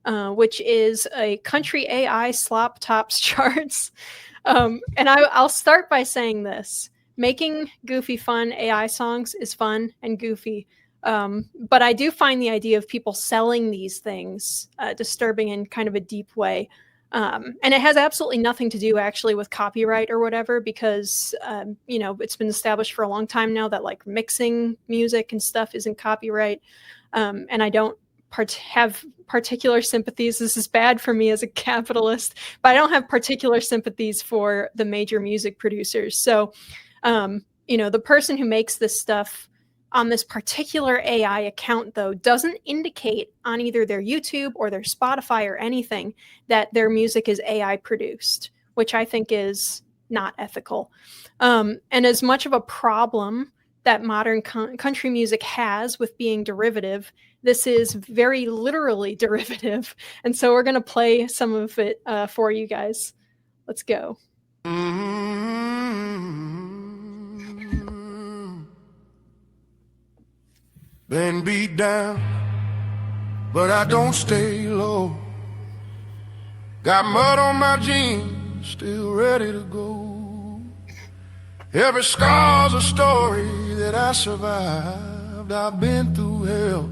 which is a country AI slop tops charts. And I'll start by saying this. Making goofy, fun AI songs is fun and goofy. But I do find the idea of people selling these things disturbing in kind of a deep way. And it has absolutely nothing to do actually with copyright or whatever, because, it's been established for a long time now that like mixing music and stuff isn't copyright. And I don't have particular sympathies. This is bad for me as a capitalist, but I don't have particular sympathies for the major music producers. So, the person who makes this stuff on this particular AI account, though, doesn't indicate on either their YouTube or their Spotify or anything that their music is AI produced, which I think is not ethical. And as much of a problem that modern country music has with being derivative, this is very literally derivative. And so we're going to play some of it for you guys. Let's go. Been beat down, but I don't stay low. Got mud on my jeans, still ready to go. Every scar's a story that I survived. I've been through hell,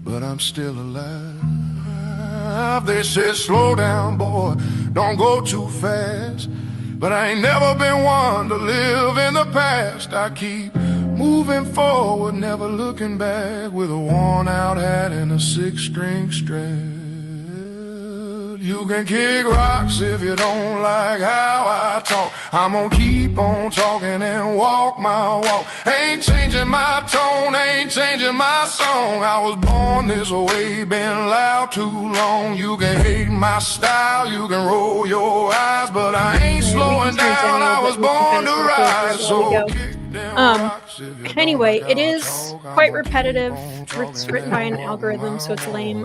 but I'm still alive. They said slow down, boy, don't go too fast. But I ain't never been one to live in the past. I keep moving forward, never looking back, with a worn out hat and a 6-string strap. You can kick rocks if you don't like how I talk. I'm gonna keep on talking and walk my walk. Ain't changing my tone, ain't changing my song. I was born this way, been loud too long. You can hate my style, you can roll your eyes, but I ain't slowing down. I was born to rise, so anyway, it is quite repetitive. It's written by an algorithm, so it's lame.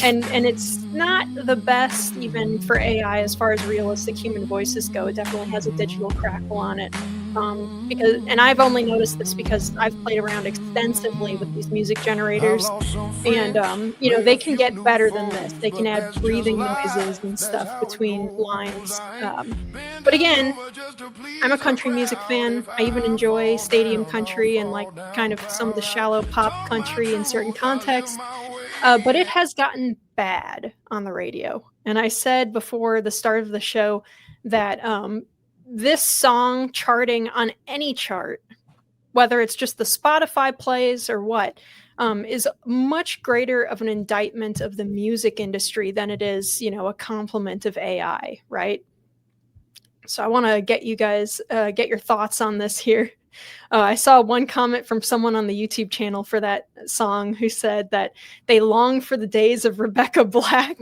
And it's not the best even for AI as far as realistic human voices go. It definitely has a digital crackle on it. And I've only noticed this because I've played around extensively with these music generators, and they can get better than this. They can add breathing noises and stuff between lines. But again, I'm a country music fan. I even enjoy stadium country and like kind of some of the shallow pop country in certain contexts. But it has gotten bad on the radio. And I said before the start of the show that this song charting on any chart, whether it's just the Spotify plays or what, is much greater of an indictment of the music industry than it is, a compliment of AI, right? So I want to get you guys, get your thoughts on this here. I saw one comment from someone on the YouTube channel for that song who said that they long for the days of Rebecca Black.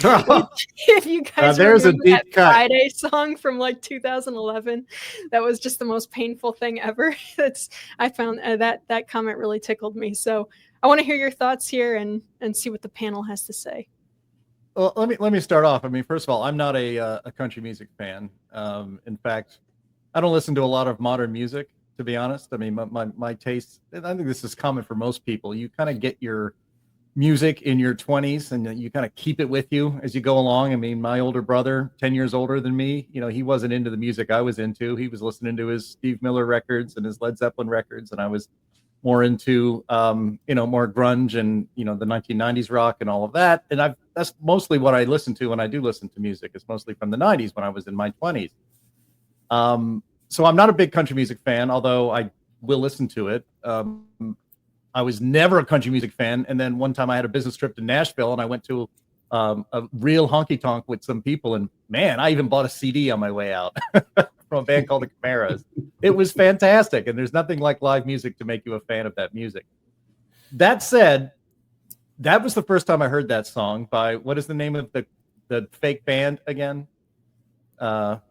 If you guys remember that Friday song from like 2011, that was just the most painful thing ever. I found that comment really tickled me. So I want to hear your thoughts here and see what the panel has to say. Well, let me start off. I mean, first of all, I'm not a country music fan. In fact, I don't listen to a lot of modern music, to be honest. I mean, my taste, and I think this is common for most people. You kind of get your music in your 20s and you kind of keep it with you as you go along. I mean, my older brother, 10 years older than me, he wasn't into the music I was into. He was listening to his Steve Miller records and his Led Zeppelin records, and I was more into more grunge and the 1990s rock and all of that. And that's mostly what I listen to when I do listen to music. It's mostly from the 90s when I was in my 20s. So I'm not a big country music fan, although I will listen to it. I was never a country music fan. And then one time I had a business trip to Nashville and I went to a real honky tonk with some people. And man, I even bought a CD on my way out from a band called the Chimeras. It was fantastic. And there's nothing like live music to make you a fan of that music. That said, that was the first time I heard that song by, what is the name of the fake band again? That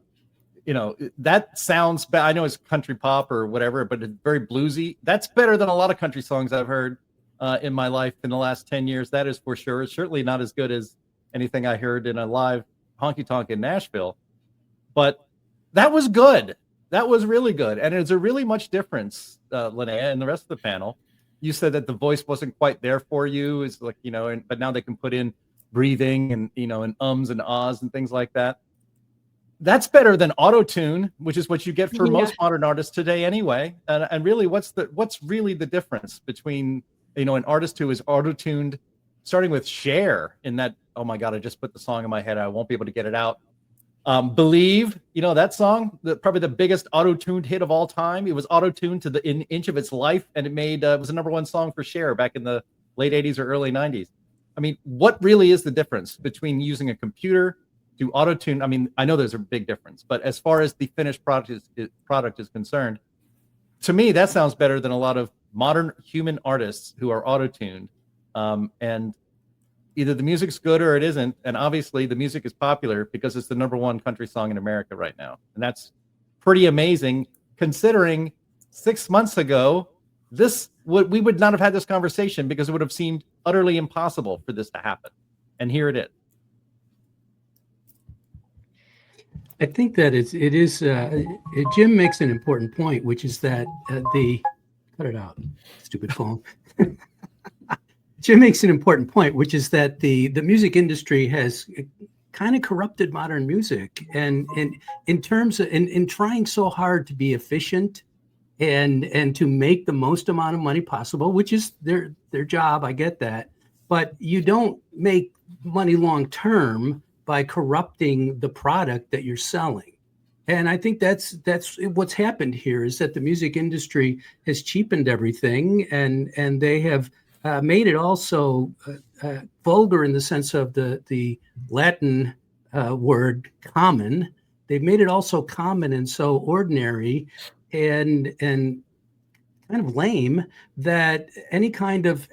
sounds bad. I know it's country pop or whatever, but it's very bluesy. That's better than a lot of country songs I've heard in my life in the last 10 years. That is for sure. It's certainly not as good as anything I heard in a live honky tonk in Nashville. But that was good. That was really good. And it's a really much difference, Linnea, and the rest of the panel. You said that the voice wasn't quite there for you. It's like, but now they can put in breathing and, and ums and ahs and things like that. That's better than auto-tune, which is what you get for most modern artists today anyway. And really, what's really the difference between, an artist who is auto-tuned, starting with Cher in that, oh my God, I just put the song in my head, I won't be able to get it out. Believe, that song, probably the biggest auto-tuned hit of all time. It was auto-tuned to the inch of its life, and it was a #1 song for Cher back in the late 80s or early 90s. I mean, what really is the difference between using a computer to auto-tune? I mean, I know there's a big difference, but as far as the finished product is concerned, to me, that sounds better than a lot of modern human artists who are auto-tuned. And either the music's good or it isn't. And obviously the music is popular because it's the #1 country song in America right now. And that's pretty amazing considering 6 months ago, we would not have had this conversation because it would have seemed utterly impossible for this to happen. And here it is. I think that it is. Jim makes an important point, which is that cut it out, stupid phone. Jim makes an important point, which is that the music industry has kind of corrupted modern music, and in terms of in trying so hard to be efficient and to make the most amount of money possible, which is their job. I get that, but you don't make money long term by corrupting the product that you're selling. And I think that's what's happened here, is that the music industry has cheapened everything, and they have made it also vulgar in the sense of the Latin word common. They've made it also common and so ordinary and kind of lame that any kind of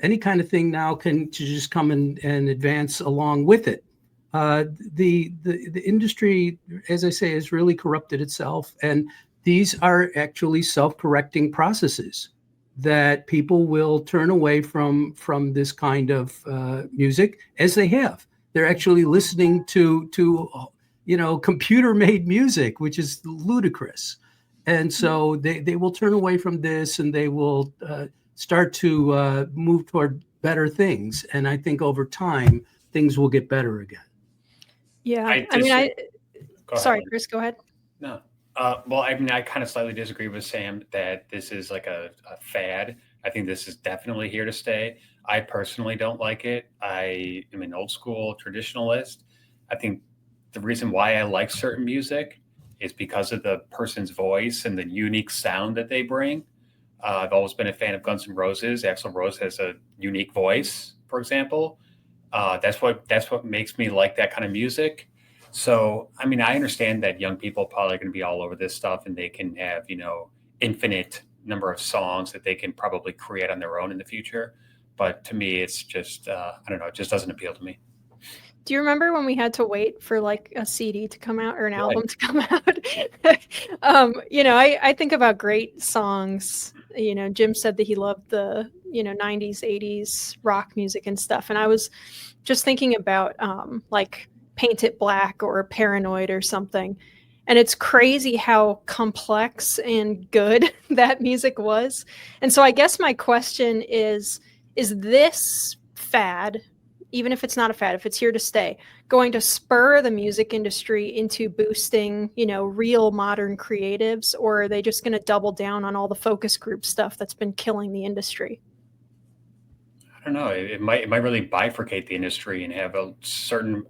thing now can just come and advance along with it. The industry, as I say, has really corrupted itself, and these are actually self-correcting processes that people will turn away from this kind of music, as they have. They're actually listening to computer-made music, which is ludicrous, and so they will turn away from this, and they will start to move toward better things. And I think over time things will get better again. Yeah, sorry, Chris, go ahead. No. Well, I mean, I kind of slightly disagree with Sam that this is like a fad. I think this is definitely here to stay. I personally don't like it. I am an old school traditionalist. I think the reason why I like certain music is because of the person's voice and the unique sound that they bring. I've always been a fan of Guns N' Roses. Axl Rose has a unique voice, for example. That's what makes me like that kind of music. So, I mean, I understand that young people are probably going to be all over this stuff, and they can have, infinite number of songs that they can probably create on their own in the future. But to me, it's just, I don't know, it just doesn't appeal to me. Do you remember when we had to wait for like a CD to come out or an album to come out? I think about great songs. Jim said that he loved the, 90s, 80s rock music and stuff. And I was just thinking about like Paint It Black or Paranoid or something. And it's crazy how complex and good that music was. And so I guess my question is this fad, even if it's not a fad, if it's here to stay, going to spur the music industry into boosting, real modern creatives, or are they just going to double down on all the focus group stuff that's been killing the industry? I don't know. It might really bifurcate the industry and have a certain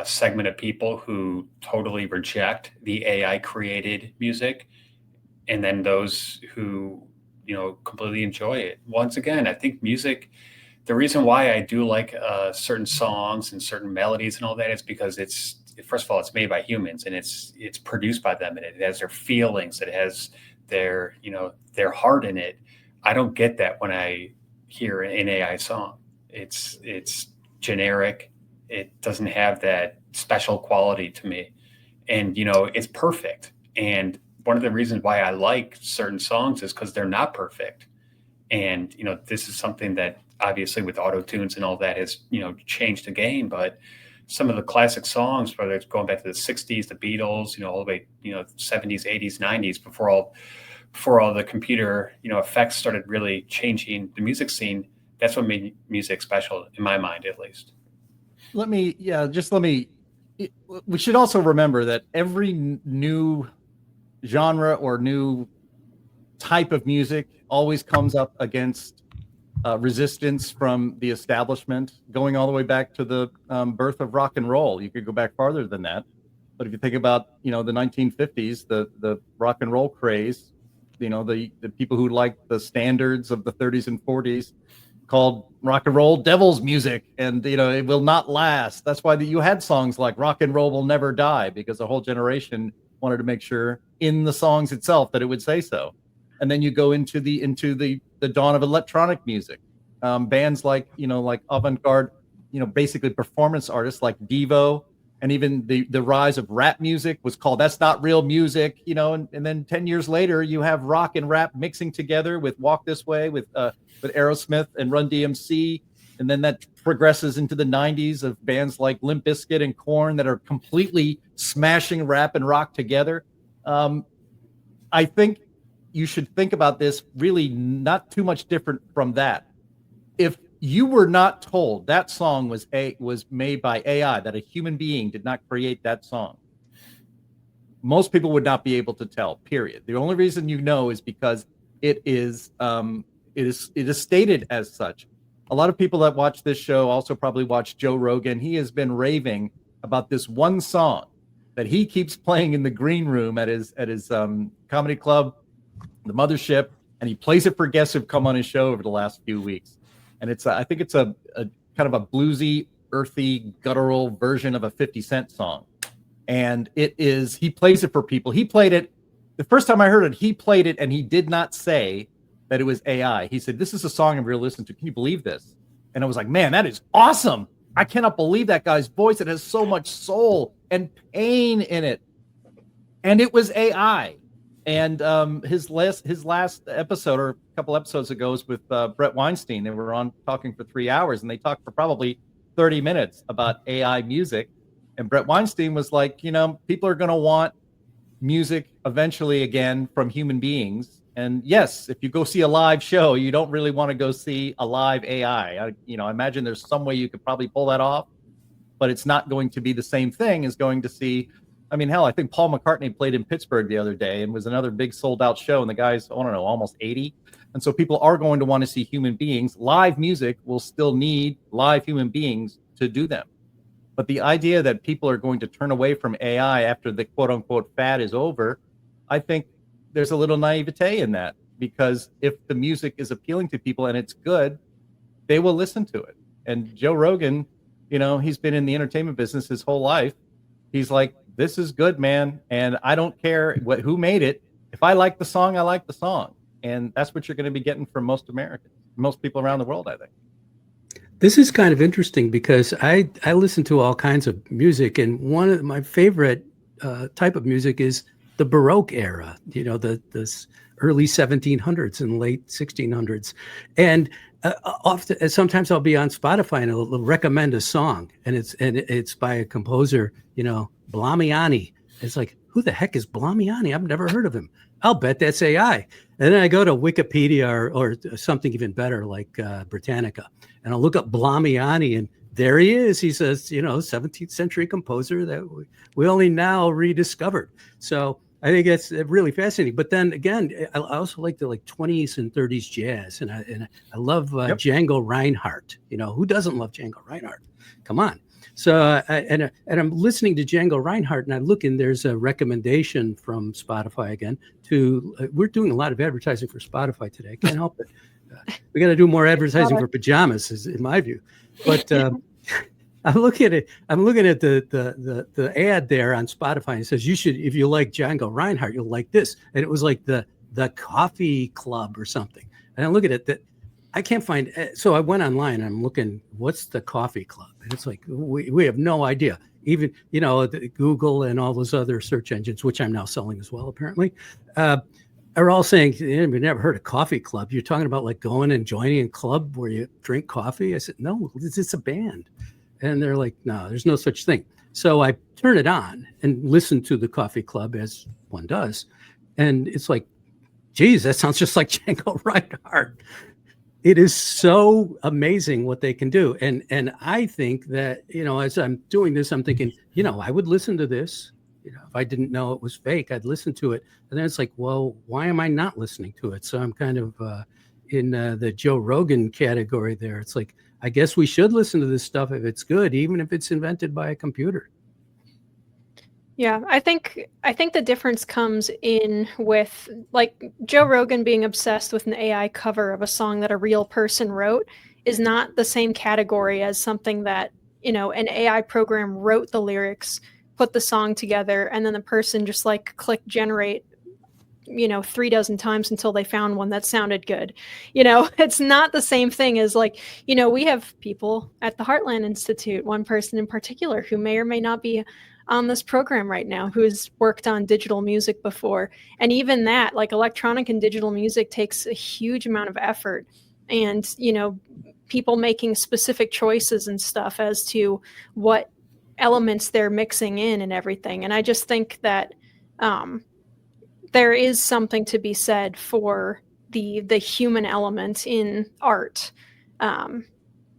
segment of people who totally reject the AI created music, and then those who completely enjoy it. Once again, I think music. The reason why I do like certain songs and certain melodies and all that is because first of all, it's made by humans, and it's produced by them, and it has their feelings, it has their heart in it. I don't get that when I hear an AI song. It's generic. It doesn't have that special quality to me, and it's perfect. And one of the reasons why I like certain songs is because they're not perfect. And this is something that obviously with auto tunes and all that has changed the game. But some of the classic songs, whether it's going back to the 60s, the Beatles, all the way 70s, 80s, 90s, before all the computer effects started really changing the music scene, that's what made music special in my mind, at least. We should also remember that every new genre or new type of music always comes up against resistance from the establishment, going all the way back to the birth of rock and roll. You could go back farther than that. But if you think about, the 1950s, the rock and roll craze, the people who liked the standards of the 30s and 40s called rock and roll devil's music, and it will not last. That's why you had songs like "Rock and Roll Will Never Die," because a whole generation wanted to make sure in the songs itself that it would say so. And then you go into the dawn of electronic music, bands like avant-garde, basically performance artists like Devo, and even the rise of rap music was called "That's Not Real Music," and then 10 years later you have rock and rap mixing together with "Walk This Way" with Aerosmith and Run DMC, and then that progresses into the 90s of bands like Limp Bizkit and Korn that are completely smashing rap and rock together. I think you should think about this really not too much different from that. If you were not told that song was made by AI, that a human being did not create that song, most people would not be able to tell, period. The only reason is because it is stated as such. A lot of people that watch this show also probably watch Joe Rogan. He has been raving about this one song that he keeps playing in the green room at his comedy club, the Mothership, and he plays it for guests who've come on his show over the last few weeks. And I think it's a kind of a bluesy, earthy, guttural version of a 50 Cent song. And he plays it for people. He played it, the first time I heard it, he played it and he did not say that it was AI. He said, "This is a song I'm really listening to. Can you believe this?" And I was like, man, that is awesome. I cannot believe that guy's voice. It has so much soul and pain in it. And it was AI. And his last episode, or a couple episodes ago, was with Brett Weinstein. They were on talking for 3 hours, and they talked for probably 30 minutes about AI music. And Brett Weinstein was like, people are going to want music eventually again from human beings. And yes, if you go see a live show, you don't really want to go see a live AI. I imagine there's some way you could probably pull that off, but it's not going to be the same thing as going to see. I mean, hell, I think Paul McCartney played in Pittsburgh the other day and was another big sold out show. And the guy's, I don't know, almost 80. And so people are going to want to see human beings. Live music will still need live human beings to do them. But the idea that people are going to turn away from AI after the quote unquote fad is over, I think there's a little naivete in that, because if the music is appealing to people and it's good, they will listen to it. And Joe Rogan, he's been in the entertainment business his whole life. He's like, this is good, man. And I don't care who made it. If I like the song, I like the song. And that's what you're going to be getting from most Americans, most people around the world, I think. This is kind of interesting because I listen to all kinds of music. And one of my favorite type of music is the Baroque era, the early 1700s and late 1600s. And often, sometimes I'll be on Spotify and it'll recommend a song, and it's by a composer, Blamiani. It's like, who the heck is Blamiani? I've never heard of him. I'll bet that's AI. And then I go to Wikipedia or something even better like Britannica, and I'll look up Blamiani, and there he is. He's a 17th century composer that we only now rediscovered. So I think that's really fascinating. But then again, I also like the 20s and 30s jazz, and I love Django Reinhardt. Who doesn't love Django Reinhardt? Come on. So and I'm listening to Django Reinhardt, and I look, and there's a recommendation from Spotify again we're doing a lot of advertising for Spotify today. I can't help it. We got to do more advertising for pajamas, is in my view. But I'm looking at the ad there on Spotify, and it says, if you like Django Reinhardt, you'll like this. And it was like the Coffee Club or something. And I look at it, that I can't find. So I went online and I'm looking, what's the Coffee Club? And it's like, we have no idea. Even, Google and all those other search engines, which I'm now selling as well, apparently, are all saying, we've never heard of Coffee Club. You're talking about like going and joining a club where you drink coffee? I said, no, it's a band. And they're like, no, there's no such thing. So I turn it on and listen to the Coffee Club, as one does. And it's like, geez, that sounds just like Django Reinhardt. it is so amazing what they can do. And I think that, as I'm doing this, I'm thinking, I would listen to this. If I didn't know it was fake, I'd listen to it. And then it's like, well, why am I not listening to it? So I'm kind of in the Joe Rogan category there. It's like, I guess we should listen to this stuff if it's good, even if it's invented by a computer. Yeah, I think the difference comes in with like Joe Rogan being obsessed with an AI cover of a song that a real person wrote is not the same category as something that, an AI program wrote the lyrics, put the song together, and then the person just like click generate, 3 dozen times until they found one that sounded good. It's not the same thing as like, we have people at the Heartland Institute, one person in particular who may or may not be on this program right now, who's worked on digital music before. And even that, like electronic and digital music takes a huge amount of effort. And, people making specific choices and stuff as to what elements they're mixing in and everything. And I just think that there is something to be said for the human element in art.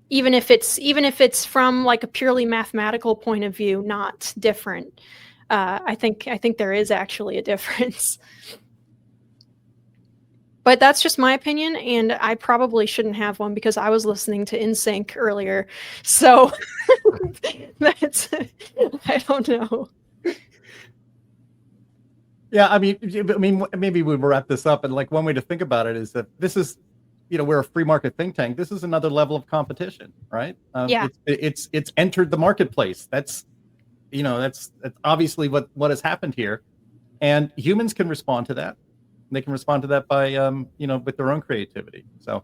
Even if it's from like a purely mathematical point of view, not different. I think there is actually a difference. But that's just my opinion, and I probably shouldn't have one because I was listening to NSYNC earlier. So that's I don't know. Yeah, I mean, maybe we wrap this up. And like one way to think about it is that this is, we're a free market think tank. This is another level of competition, right? Yeah. It's entered the marketplace. That's obviously what has happened here, and humans can respond to that. They can respond to that by, with their own creativity. So,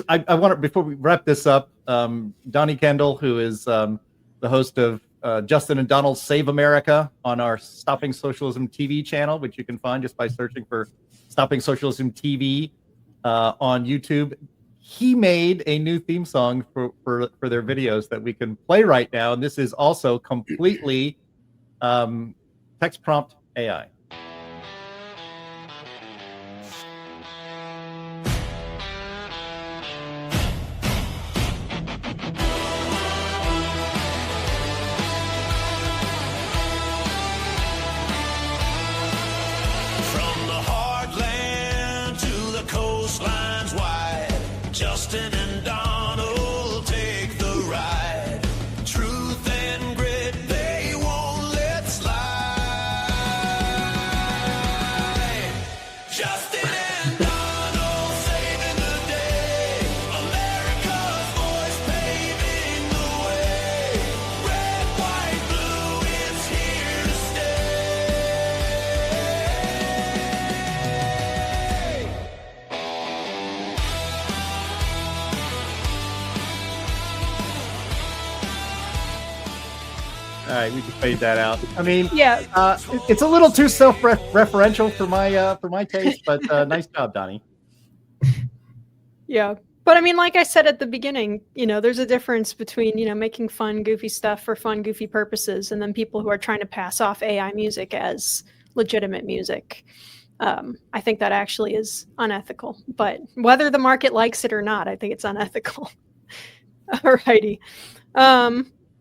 I want to, before we wrap this up, Donnie Kendall, who is the host of Justin and Donald's Save America on our Stopping Socialism TV channel, which you can find just by searching for Stopping Socialism TV on YouTube. He made a new theme song for their videos that we can play right now. And this is also completely text prompt AI. Justin and Donald take the ride. Truth and grit, they won't let slide. Justin and Donald saving the day. America's voice paving the way. Red, white, blue, it's here to All right, we can fade that out. I mean, yeah, it's a little too self-referential for my taste, but nice job, Donnie. Yeah. But I mean, like I said at the beginning, there's a difference between, making fun, goofy stuff for fun, goofy purposes, and then people who are trying to pass off AI music as legitimate music. I think that actually is unethical. But whether the market likes it or not, I think it's unethical. Alrighty.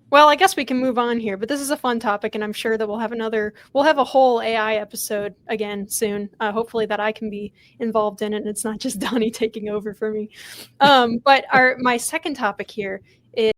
Well, I guess we can move on here, but this is a fun topic, and I'm sure that we'll have a whole AI episode again soon. Hopefully that I can be involved in it, and it's not just Donnie taking over for me. But my second topic here is